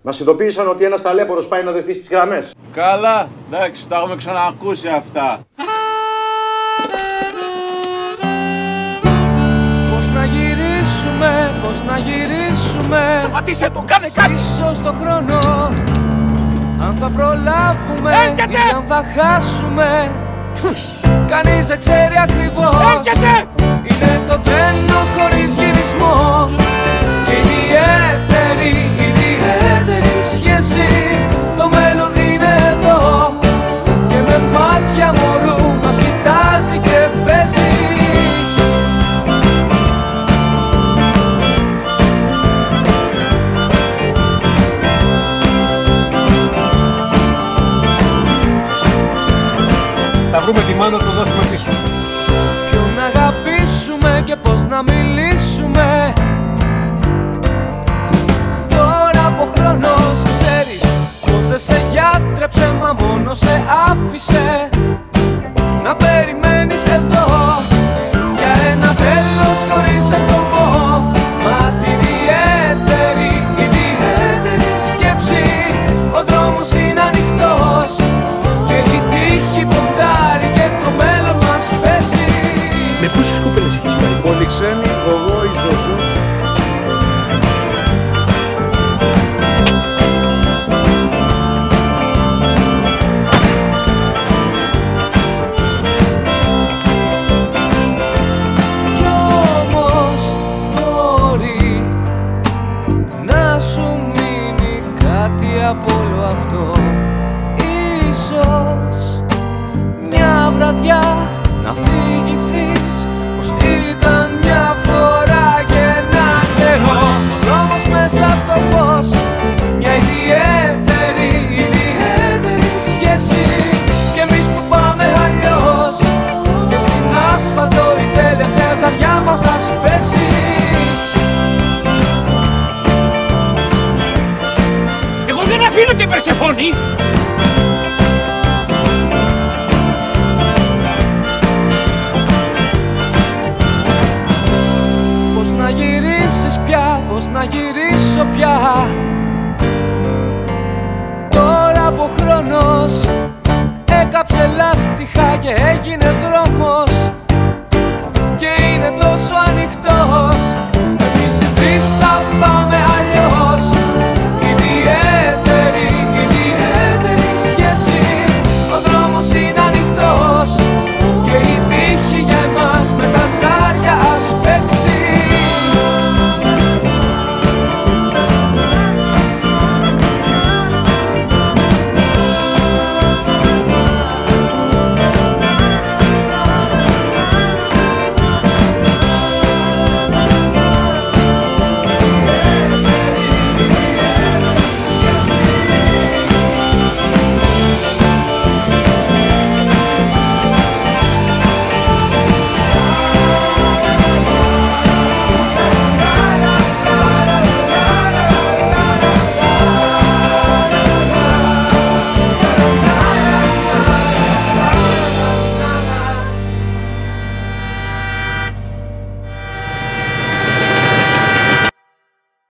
Μας ειδοποίησαν ότι ένας ταλέπορος πάει να δεθεί στις γραμμές. Καλά, εντάξει, τα έχουμε ξανακούσει αυτά. Πώς να γυρίσουμε, πώς να γυρίσουμε. Σταματήσε το, κάνε κάτι. Πίσω στο χρόνο. Αν θα προλάβουμε ή αν θα χάσουμε. Κανείς δεν ξέρει ακριβώς. Είναι το τρένο χωρίς γυρισμό. Ιδιαίτερη σχέση. Το μέλλον είναι εδώ. Και με μάτια μωρού μας κοιτάζει και παίζει. Θα βρούμε τη μάνα, το δώσουμε πίσω. Ποιον να αγαπήσουμε και πώς να μιλήσουμε. Τώρα από χρόνος ξέρεις πως δεν σε γιατρέψε, μα μόνο σε άφησε να περιμένεις εδώ για ένα τέλος χωρίς εκδομό. Μα τη ιδιαίτερη σκέψη, ο δρόμος είναι ανοιχτός και η τύχη ποντάρει και το μέλλον μας παίζει. Με πόσες κοπέλες έχεις πάει? Πολυξένη, εγώ, η Ζωζού. Κι όμως μπορεί να σου μείνει κάτι από όλο αυτό. Ίσως μια βραδιά να φύγηθείς πως ήταν μια φορά και ένα καιρό. Ο δρόμος μέσα στο φως, μια ιδιαίτερη σχέση. Κι εμείς που πάμε αλλιώς και στην άσφαλτο η τελευταία ζαριά μας ας πέσει. Εγώ δεν αφήνω την Περσεφόνη. Πώς να γυρίσεις πια, πώς να γυρίσω πια. Τώρα από χρόνος έκαψε λάστιχα και έγινε δρόμος και είναι τόσο ανοιχτός. Εμείς οι τρεις θα πάμε